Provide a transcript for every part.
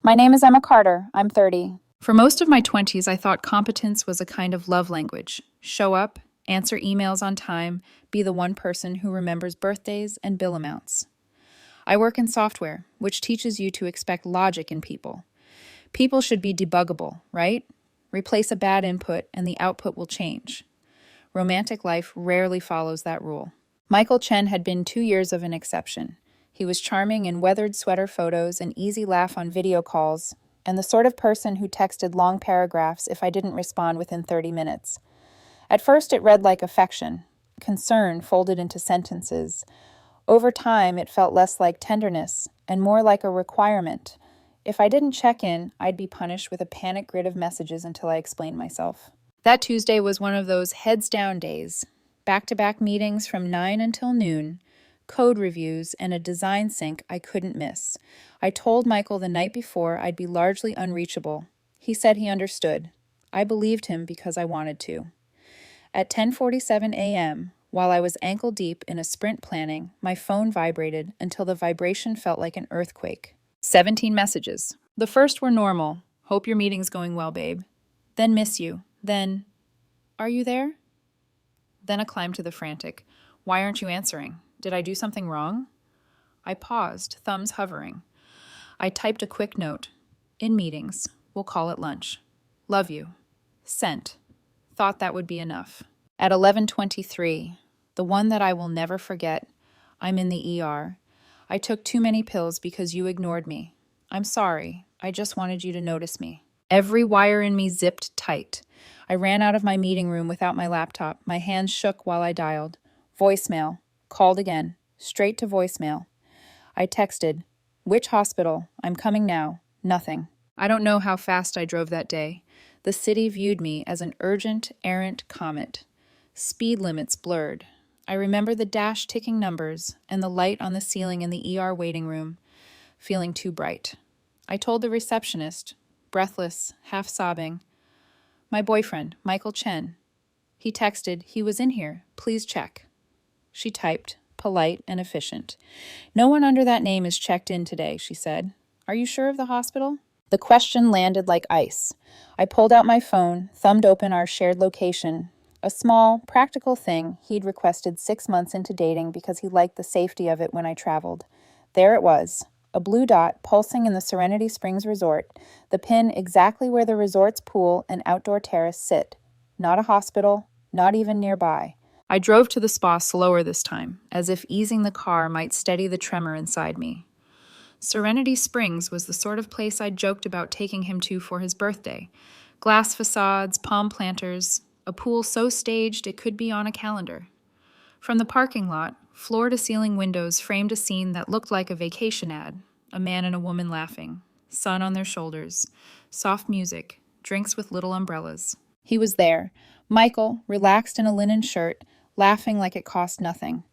My name is Emma Carter. I'm 30. For most of my 20s, I thought competence was a kind of love language. Show up, answer emails on time, be the one person who remembers birthdays and bill amounts. I work in software, which teaches you to expect logic in people. People should be debuggable, right? Replace a bad input and the output will change. Romantic life rarely follows that rule. Michael Chen had been 2 years of an exception. He was charming in weathered sweater photos, an easy laugh on video calls, and the sort of person who texted long paragraphs if I didn't respond within 30 minutes. At first it read like affection, concern folded into sentences. Over time it felt less like tenderness and more like a requirement. If I didn't check in, I'd be punished with a panic grid of messages until I explained myself. That Tuesday was one of those heads-down days. Back-to-back meetings from 9 until noon, code reviews, and a design sync I couldn't miss. I told Michael the night before I'd be largely unreachable. He said he understood. I believed him because I wanted to. At 10:47 a.m., while I was ankle-deep in a sprint planning, my phone vibrated until the vibration felt like an earthquake. 17 messages. The first were normal. Hope your meeting's going well, babe. Then miss you. Then, are you there? Then a climb to the frantic. Why aren't you answering? Did I do something wrong? I paused, thumbs hovering. I typed a quick note. In meetings. We'll call at lunch. Love you. Sent. Thought that would be enough. At 11:23, the one that I will never forget, I'm in the ER. I took too many pills because you ignored me. I'm sorry. I just wanted you to notice me. Every wire in me zipped tight. I ran out of my meeting room without my laptop. My hands shook while I dialed. Voicemail. Called again. Straight to voicemail. I texted, "Which hospital? I'm coming now." Nothing. I don't know how fast I drove that day. The city viewed me as an urgent, errant comet. Speed limits blurred. I remember the dash ticking numbers and the light on the ceiling in the ER waiting room, feeling too bright. I told the receptionist, breathless, half sobbing, my boyfriend, Michael Chen. He texted, "He was in here. Please check." She typed, polite and efficient. "No one under that name is checked in today," she said. "Are you sure of the hospital?" The question landed like ice. I pulled out my phone, thumbed open our shared location, a small, practical thing he'd requested 6 months into dating because he liked the safety of it when I traveled. There it was, a blue dot pulsing in the Serenity Springs Resort, the pin exactly where the resort's pool and outdoor terrace sit. Not a hospital, not even nearby. I drove to the spa slower this time, as if easing the car might steady the tremor inside me. Serenity Springs was the sort of place I'd joked about taking him to for his birthday. Glass facades, palm planters, a pool so staged it could be on a calendar. From the parking lot, floor-to-ceiling windows framed a scene that looked like a vacation ad, a man and a woman laughing, sun on their shoulders, soft music, drinks with little umbrellas. He was there, Michael, relaxed in a linen shirt, laughing like it cost nothing.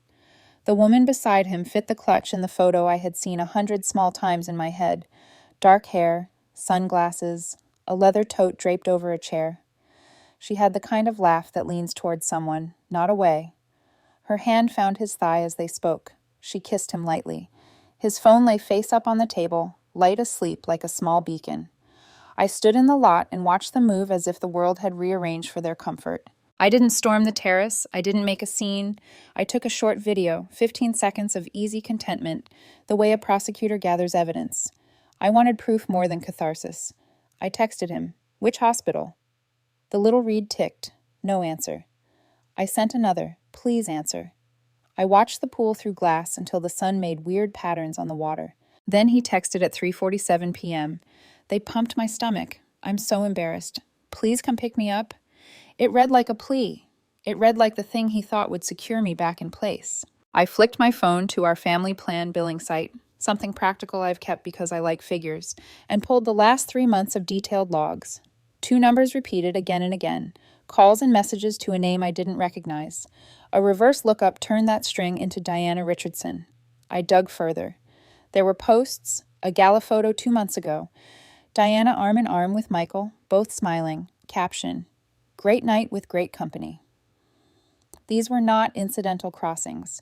The woman beside him fit the clutch in the photo I had seen 100 small times in my head. Dark hair, sunglasses, a leather tote draped over a chair. She had the kind of laugh that leans towards someone, not away. Her hand found his thigh as they spoke. She kissed him lightly. His phone lay face up on the table, light asleep like a small beacon. I stood in the lot and watched them move as if the world had rearranged for their comfort. I didn't storm the terrace. I didn't make a scene. I took a short video, 15 seconds of easy contentment, the way a prosecutor gathers evidence. I wanted proof more than catharsis. I texted him, "Which hospital?" The little reed ticked. No answer. I sent another, "Please answer." I watched the pool through glass until the sun made weird patterns on the water. Then he texted at 3:47 p.m. They pumped my stomach. I'm so embarrassed. "Please come pick me up." It read like a plea. It read like the thing he thought would secure me back in place. I flicked my phone to our family plan billing site, something practical I've kept because I like figures, and pulled the last 3 months of detailed logs. 2 numbers repeated again and again, calls and messages to a name I didn't recognize. A reverse lookup turned that string into Diana Richardson. I dug further. There were posts, a gala photo 2 months ago, Diana arm in arm with Michael, both smiling, caption, "Great night with great company." These were not incidental crossings.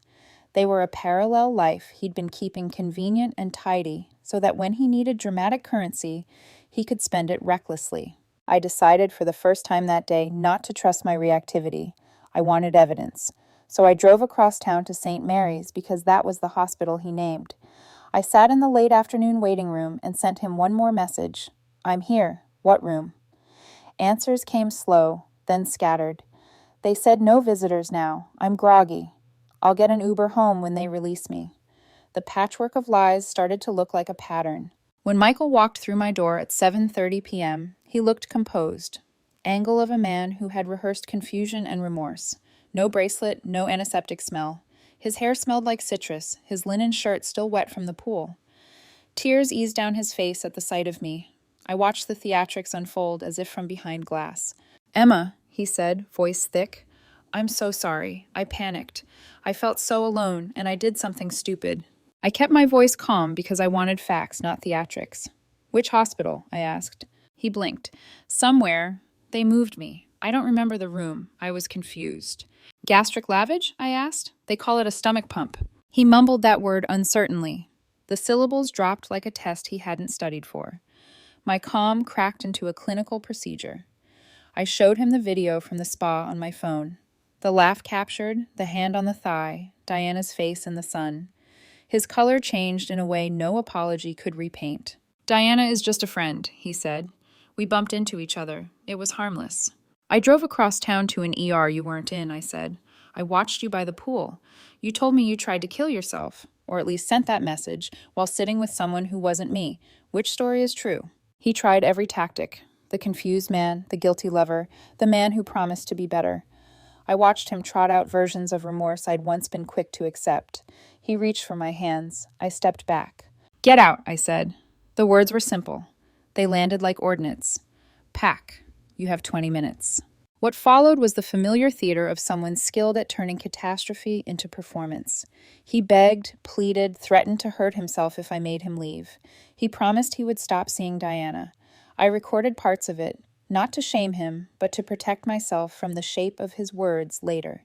They were a parallel life he'd been keeping convenient and tidy so that when he needed dramatic currency, he could spend it recklessly. I decided for the first time that day not to trust my reactivity. I wanted evidence. So I drove across town to St. Mary's because that was the hospital he named. I sat in the late afternoon waiting room and sent him one more message. I'm here. What room? Answers came slow, then scattered. They said no visitors now. I'm groggy. I'll get an Uber home when they release me. The patchwork of lies started to look like a pattern. When Michael walked through my door at 7:30 p.m., he looked composed. Angle of a man who had rehearsed confusion and remorse. No bracelet, no antiseptic smell. His hair smelled like citrus, his linen shirt still wet from the pool. Tears eased down his face at the sight of me. I watched the theatrics unfold as if from behind glass. Emma, he said, voice thick. I'm so sorry. I panicked. I felt so alone, and I did something stupid. I kept my voice calm because I wanted facts, not theatrics. Which hospital? I asked. He blinked. Somewhere. They moved me. I don't remember the room. I was confused. Gastric lavage? I asked. They call it a stomach pump. He mumbled that word uncertainly. The syllables dropped like a test he hadn't studied for. My calm cracked into a clinical procedure. I showed him the video from the spa on my phone. The laugh captured, the hand on the thigh, Diana's face in the sun. His color changed in a way no apology could repaint. Diana is just a friend, he said. We bumped into each other. It was harmless. I drove across town to an ER you weren't in, I said. I watched you by the pool. You told me you tried to kill yourself, or at least sent that message, while sitting with someone who wasn't me. Which story is true? He tried every tactic. The confused man, the guilty lover, the man who promised to be better. I watched him trot out versions of remorse I'd once been quick to accept. He reached for my hands. I stepped back. Get out, I said. The words were simple. They landed like ordnance. Pack. You have 20 minutes. What followed was the familiar theater of someone skilled at turning catastrophe into performance. He begged, pleaded, threatened to hurt himself if I made him leave. He promised he would stop seeing Diana. I recorded parts of it, not to shame him, but to protect myself from the shape of his words later.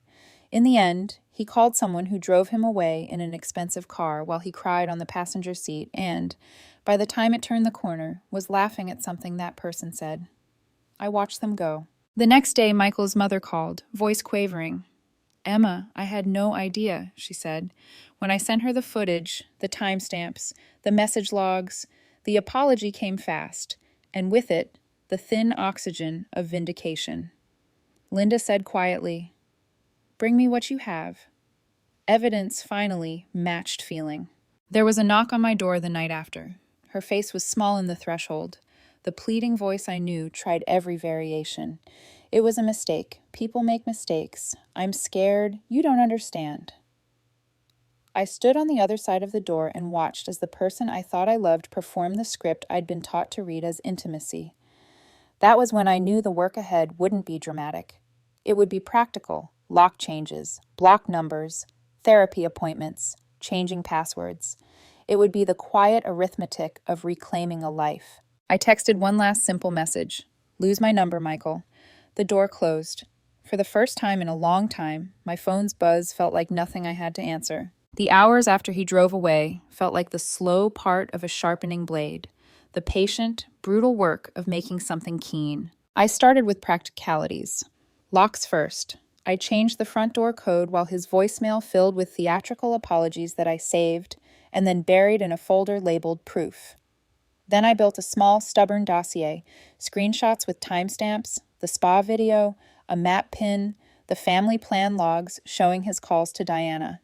In the end, he called someone who drove him away in an expensive car while he cried on the passenger seat and, by the time it turned the corner, was laughing at something that person said. I watched them go. The next day, Michael's mother called, voice quavering. Emma, I had no idea, she said. When I sent her the footage, the timestamps, the message logs, the apology came fast, and with it, the thin oxygen of vindication. Linda said quietly, Bring me what you have. Evidence finally matched feeling. There was a knock on my door the night after. Her face was small in the threshold. The pleading voice I knew tried every variation. It was a mistake. People make mistakes. I'm scared. You don't understand. I stood on the other side of the door and watched as the person I thought I loved performed the script I'd been taught to read as intimacy. That was when I knew the work ahead wouldn't be dramatic. It would be practical. Lock changes, block numbers, therapy appointments, changing passwords. It would be the quiet arithmetic of reclaiming a life. I texted one last simple message. Lose my number, Michael. The door closed. For the first time in a long time, my phone's buzz felt like nothing I had to answer. The hours after he drove away felt like the slow part of a sharpening blade, the patient, brutal work of making something keen. I started with practicalities. Locks first. I changed the front door code while his voicemail filled with theatrical apologies that I saved and then buried in a folder labeled proof. Then I built a small, stubborn dossier, screenshots with timestamps, the spa video, a map pin, the family plan logs showing his calls to Diana.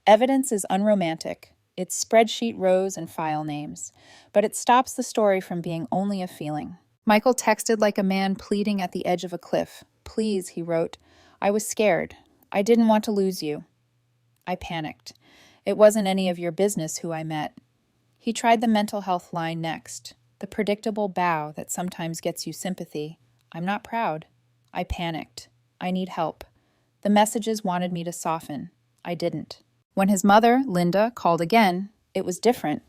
Evidence is unromantic. It's spreadsheet rows and file names, but it stops the story from being only a feeling. Michael texted like a man pleading at the edge of a cliff. Please, he wrote. I was scared. I didn't want to lose you. I panicked. It wasn't any of your business who I met. He tried the mental health line next, the predictable bow that sometimes gets you sympathy. I'm not proud. I panicked. I need help. The messages wanted me to soften. I didn't. When his mother, Linda, called again, it was different.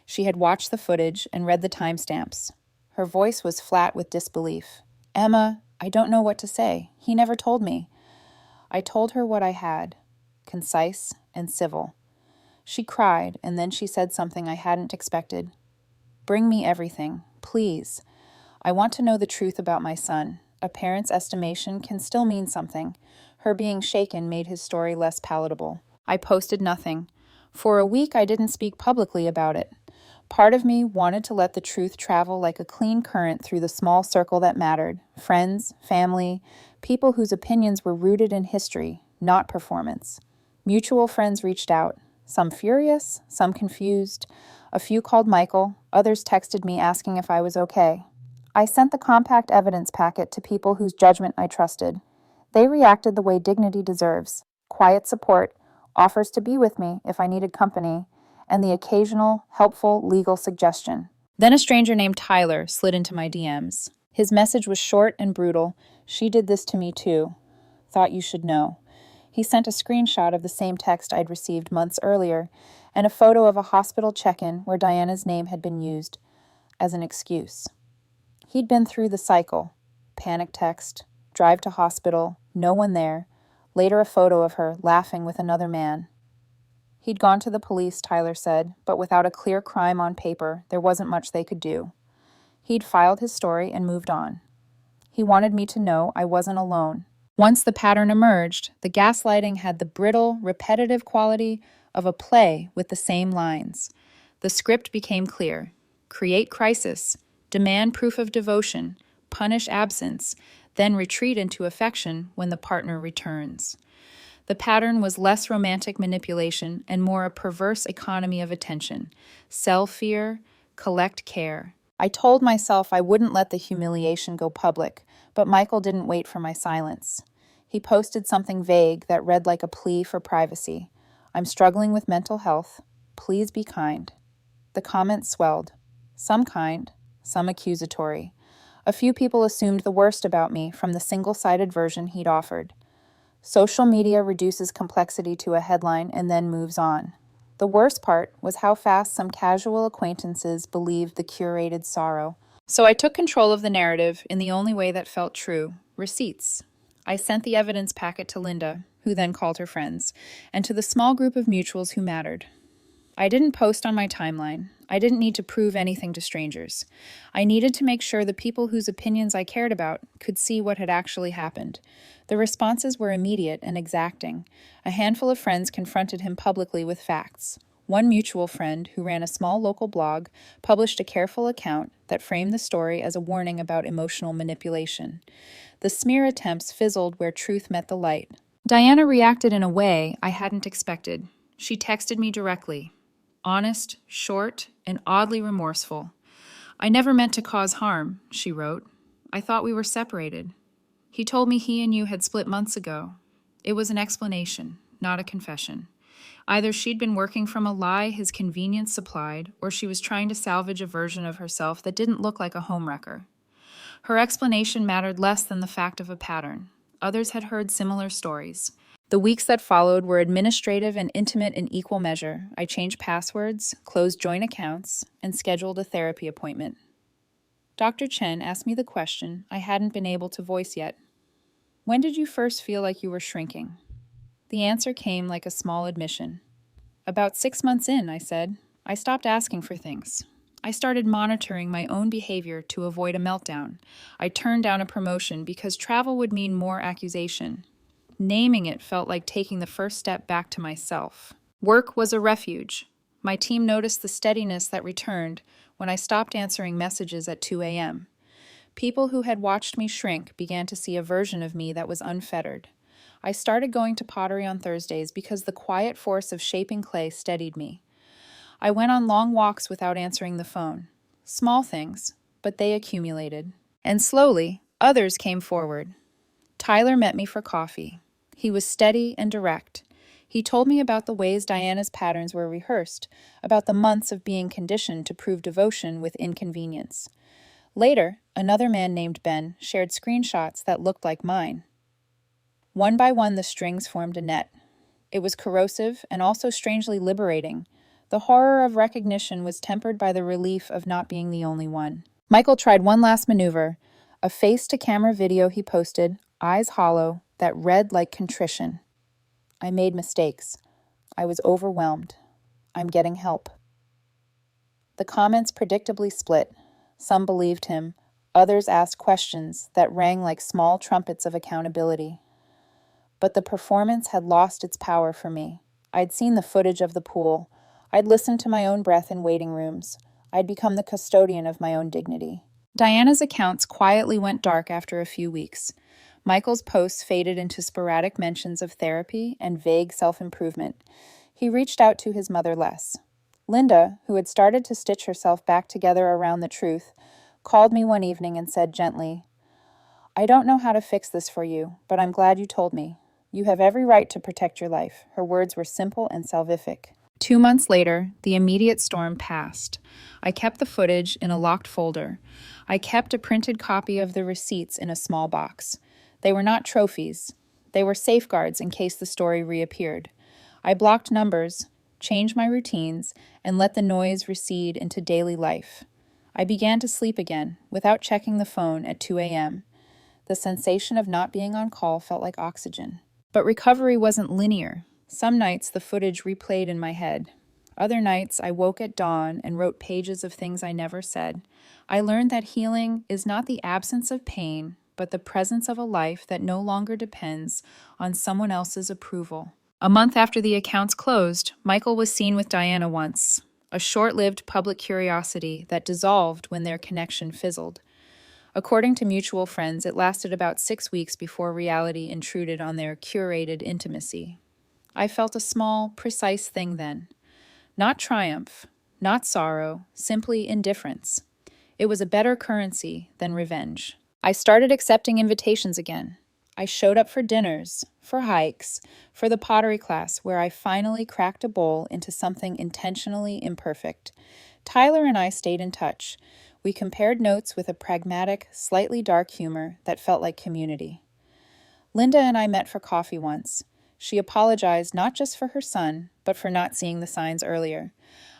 She had watched the footage and read the timestamps. Her voice was flat with disbelief. Emma, I don't know what to say. He never told me. I told her what I had, concise and civil. She cried, and then she said something I hadn't expected. "Bring me everything, please. I want to know the truth about my son. A parent's estimation can still mean something." Her being shaken made his story less palatable. I posted nothing. For a week, I didn't speak publicly about it. Part of me wanted to let the truth travel like a clean current through the small circle that mattered: friends, family, people whose opinions were rooted in history, not performance. Mutual friends reached out, some furious, some confused. A few called Michael, others texted me asking if I was okay. I sent the compact evidence packet to people whose judgment I trusted. They reacted the way dignity deserves: quiet support, offers to be with me if I needed company, and the occasional, helpful legal suggestion. Then a stranger named Tyler slid into my DMs. His message was short and brutal. "She did this to me too. Thought you should know." He sent a screenshot of the same text I'd received months earlier, and a photo of a hospital check-in where Diana's name had been used as an excuse. He'd been through the cycle: panic text, drive to hospital, no one there, later a photo of her laughing with another man. He'd gone to the police, Tyler said, but without a clear crime on paper, there wasn't much they could do. He'd filed his story and moved on. He wanted me to know I wasn't alone. Once the pattern emerged, the gaslighting had the brittle, repetitive quality of a play with the same lines. The script became clear: create crisis, demand proof of devotion, punish absence, then retreat into affection when the partner returns. The pattern was less romantic manipulation and more a perverse economy of attention: sell fear, collect care. I told myself I wouldn't let the humiliation go public, but Michael didn't wait for my silence. He posted something vague that read like a plea for privacy: "I'm struggling with mental health. Please be kind." The comments swelled. Some kind, some accusatory. A few people assumed the worst about me from the single-sided version he'd offered. Social media reduces complexity to a headline and then moves on. The worst part was how fast some casual acquaintances believed the curated sorrow. So I took control of the narrative in the only way that felt true: receipts. I sent the evidence packet to Linda, who then called her friends, and to the small group of mutuals who mattered. I didn't post on my timeline. I didn't need to prove anything to strangers. I needed to make sure the people whose opinions I cared about could see what had actually happened. The responses were immediate and exacting. A handful of friends confronted him publicly with facts. One mutual friend, who ran a small local blog, published a careful account that framed the story as a warning about emotional manipulation. The smear attempts fizzled where truth met the light. Diana reacted in a way I hadn't expected. She texted me directly. Honest, short, and oddly remorseful. "I never meant to cause harm," she wrote. "I thought we were separated. He told me he and you had split months ago." It was an explanation, not a confession. Either she'd been working from a lie his convenience supplied, or she was trying to salvage a version of herself that didn't look like a homewrecker. Her explanation mattered less than the fact of a pattern. Others had heard similar stories. The weeks that followed were administrative and intimate in equal measure. I changed passwords, closed joint accounts, and scheduled a therapy appointment. Dr. Chen asked me the question I hadn't been able to voice yet. "When did you first feel like you were shrinking?" The answer came like a small admission. "About 6 months in," I said. "I stopped asking for things. I started monitoring my own behavior to avoid a meltdown. I turned down a promotion because travel would mean more accusation. Naming it felt like taking the first step back to myself. Work was a refuge. My team noticed the steadiness that returned when I stopped answering messages at 2 a.m. People who had watched me shrink began to see a version of me that was unfettered. I started going to pottery on Thursdays because the quiet force of shaping clay steadied me. I went on long walks without answering the phone. Small things, but they accumulated. And slowly, others came forward. Tyler met me for coffee. He was steady and direct. He told me about the ways Diana's patterns were rehearsed, about the months of being conditioned to prove devotion with inconvenience. Later, another man named Ben shared screenshots that looked like mine. One by one, the strings formed a net. It was corrosive and also strangely liberating. The horror of recognition was tempered by the relief of not being the only one. Michael tried one last maneuver, a face-to-camera video he posted, eyes hollow, that read like contrition. "I made mistakes. I was overwhelmed. I'm getting help. The comments predictably split. Some believed him, others asked questions that rang like small trumpets of accountability. But the performance had lost its power for me. I'd seen the footage of the pool. I'd listened to my own breath in waiting rooms. I'd become the custodian of my own dignity. Diana's accounts quietly went dark after a few weeks. Michael's posts faded into sporadic mentions of therapy and vague self-improvement. He reached out to his mother less. Linda, who had started to stitch herself back together around the truth, called me one evening and said gently, "I don't know how to fix this for you, but I'm glad you told me. You have every right to protect your life." Her words were simple and salvific. 2 months later, the immediate storm passed. I kept the footage in a locked folder. I kept a printed copy of the receipts in a small box. They were not trophies. They were safeguards in case the story reappeared. I blocked numbers, changed my routines, and let the noise recede into daily life. I began to sleep again, without checking the phone at 2 a.m. The sensation of not being on call felt like oxygen. But recovery wasn't linear. Some nights the footage replayed in my head. Other nights I woke at dawn and wrote pages of things I never said. I learned that healing is not the absence of pain, but the presence of a life that no longer depends on someone else's approval. A month after the accounts closed, Michael was seen with Diana once, a short-lived public curiosity that dissolved when their connection fizzled. According to mutual friends, it lasted about 6 weeks before reality intruded on their curated intimacy. I felt a small, precise thing then. Not triumph, not sorrow, simply indifference. It was a better currency than revenge. I started accepting invitations again. I showed up for dinners, for hikes, for the pottery class where I finally cracked a bowl into something intentionally imperfect. Tyler and I stayed in touch. We compared notes with a pragmatic, slightly dark humor that felt like community. Linda and I met for coffee once. She apologized not just for her son, but for not seeing the signs earlier.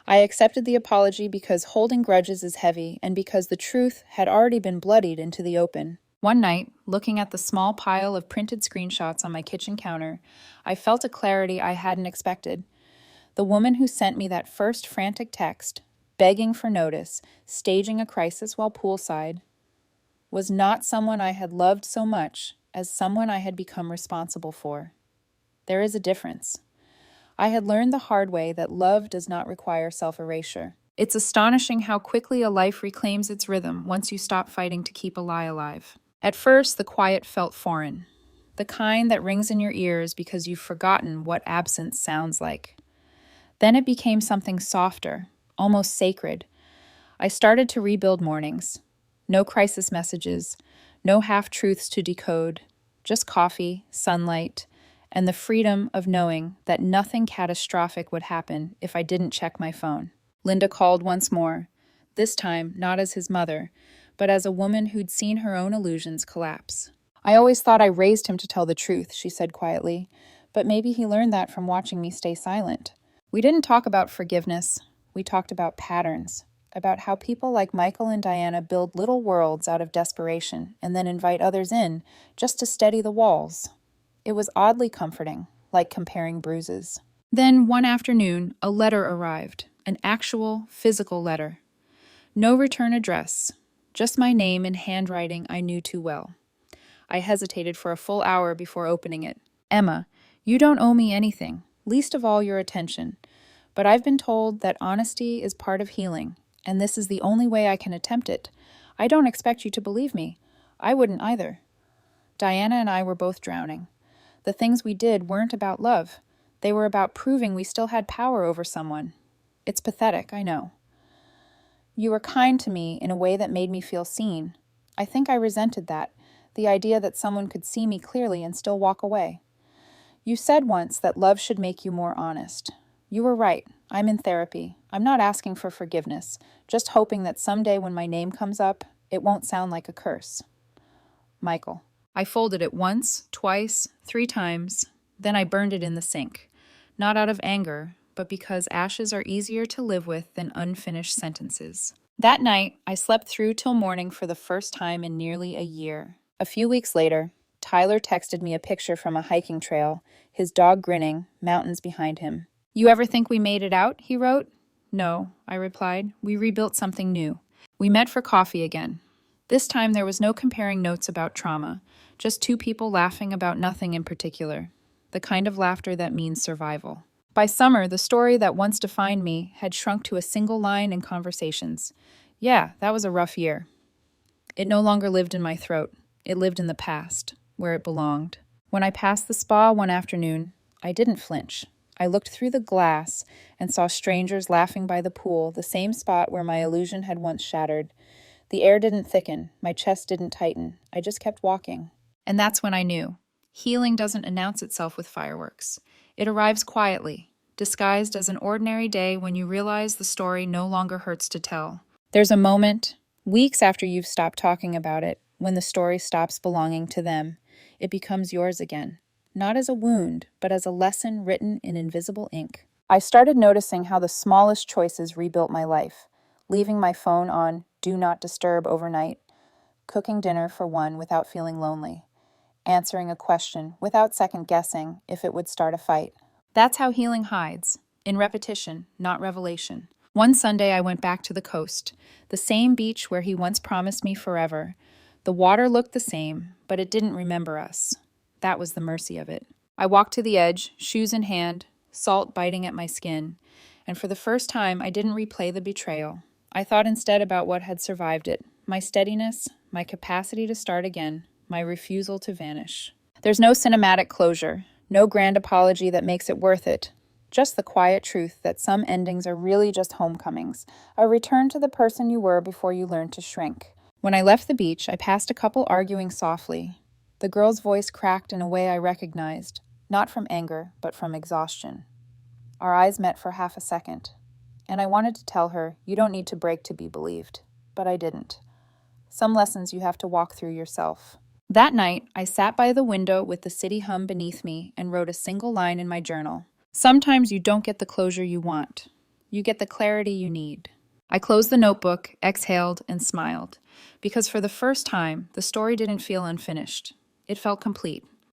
I accepted the apology because holding grudges is heavy and because the truth had already been bloodied into the open. One night, looking at the small pile of printed screenshots on my kitchen counter, I felt a clarity I hadn't expected. The woman who sent me that first frantic text, begging for notice, staging a crisis while poolside, was not someone I had loved so much as someone I had become responsible for. There is a difference. I had learned the hard way that love does not require self-erasure. It's astonishing how quickly a life reclaims its rhythm once you stop fighting to keep a lie alive. At first, the quiet felt foreign, the kind that rings in your ears because you've forgotten what absence sounds like. Then it became something softer, almost sacred. I started to rebuild mornings. No crisis messages, no half-truths to decode, just coffee, sunlight, and the freedom of knowing that nothing catastrophic would happen if I didn't check my phone. Linda called once more, this time not as his mother, but as a woman who'd seen her own illusions collapse. "I always thought I raised him to tell the truth," she said quietly, "but maybe he learned that from watching me stay silent." We didn't talk about forgiveness. We talked about patterns, about how people like Michael and Diana build little worlds out of desperation and then invite others in just to steady the walls. It was oddly comforting, like comparing bruises. Then one afternoon, a letter arrived, an actual, physical letter. No return address, just my name in handwriting I knew too well. I hesitated for a full hour before opening it. "Emma, you don't owe me anything, least of all your attention. But I've been told that honesty is part of healing, and this is the only way I can attempt it. I don't expect you to believe me. I wouldn't either." Diana and I were both drowning. The things we did weren't about love. They were about proving we still had power over someone. It's pathetic, I know. "You were kind to me in a way that made me feel seen. I think I resented that, the idea that someone could see me clearly and still walk away. You said once that love should make you more honest. You were right. I'm in therapy. I'm not asking for forgiveness, just hoping that someday when my name comes up, it won't sound like a curse. Michael." I folded it once, twice, 3 times, then I burned it in the sink. Not out of anger, but because ashes are easier to live with than unfinished sentences. That night, I slept through till morning for the first time in nearly a year. A few weeks later, Tyler texted me a picture from a hiking trail, his dog grinning, mountains behind him. You ever think we made it out? He wrote. No, I replied. We rebuilt something new. We met for coffee again. This time there was no comparing notes about trauma, just two people laughing about nothing in particular, the kind of laughter that means survival. By summer, the story that once defined me had shrunk to a single line in conversations. Yeah, that was a rough year. It no longer lived in my throat. It lived in the past, where it belonged. When I passed the spa one afternoon, I didn't flinch. I looked through the glass and saw strangers laughing by the pool, the same spot where my illusion had once shattered. The air didn't thicken, my chest didn't tighten. I just kept walking. And that's when I knew. Healing doesn't announce itself with fireworks. It arrives quietly, disguised as an ordinary day when you realize the story no longer hurts to tell. There's a moment, weeks after you've stopped talking about it, when the story stops belonging to them. It becomes yours again. Not as a wound, but as a lesson written in invisible ink. I started noticing how the smallest choices rebuilt my life. Leaving my phone on Do Not Disturb overnight, cooking dinner for one without feeling lonely, answering a question without second-guessing if it would start a fight. That's how healing hides, in repetition, not revelation. One Sunday I went back to the coast, the same beach where he once promised me forever. The water looked the same, but it didn't remember us. That was the mercy of it. I walked to the edge, shoes in hand, salt biting at my skin, and for the first time I didn't replay the betrayal. I thought instead about what had survived it, my steadiness, my capacity to start again, my refusal to vanish. There's no cinematic closure, no grand apology that makes it worth it, just the quiet truth that some endings are really just homecomings, a return to the person you were before you learned to shrink. When I left the beach, I passed a couple arguing softly. The girl's voice cracked in a way I recognized, not from anger, but from exhaustion. Our eyes met for half a second, and I wanted to tell her, you don't need to break to be believed, but I didn't. Some lessons you have to walk through yourself. That night, I sat by the window with the city hum beneath me and wrote a single line in my journal. Sometimes you don't get the closure you want. You get the clarity you need. I closed the notebook, exhaled, and smiled, because for the first time, the story didn't feel unfinished. It felt complete.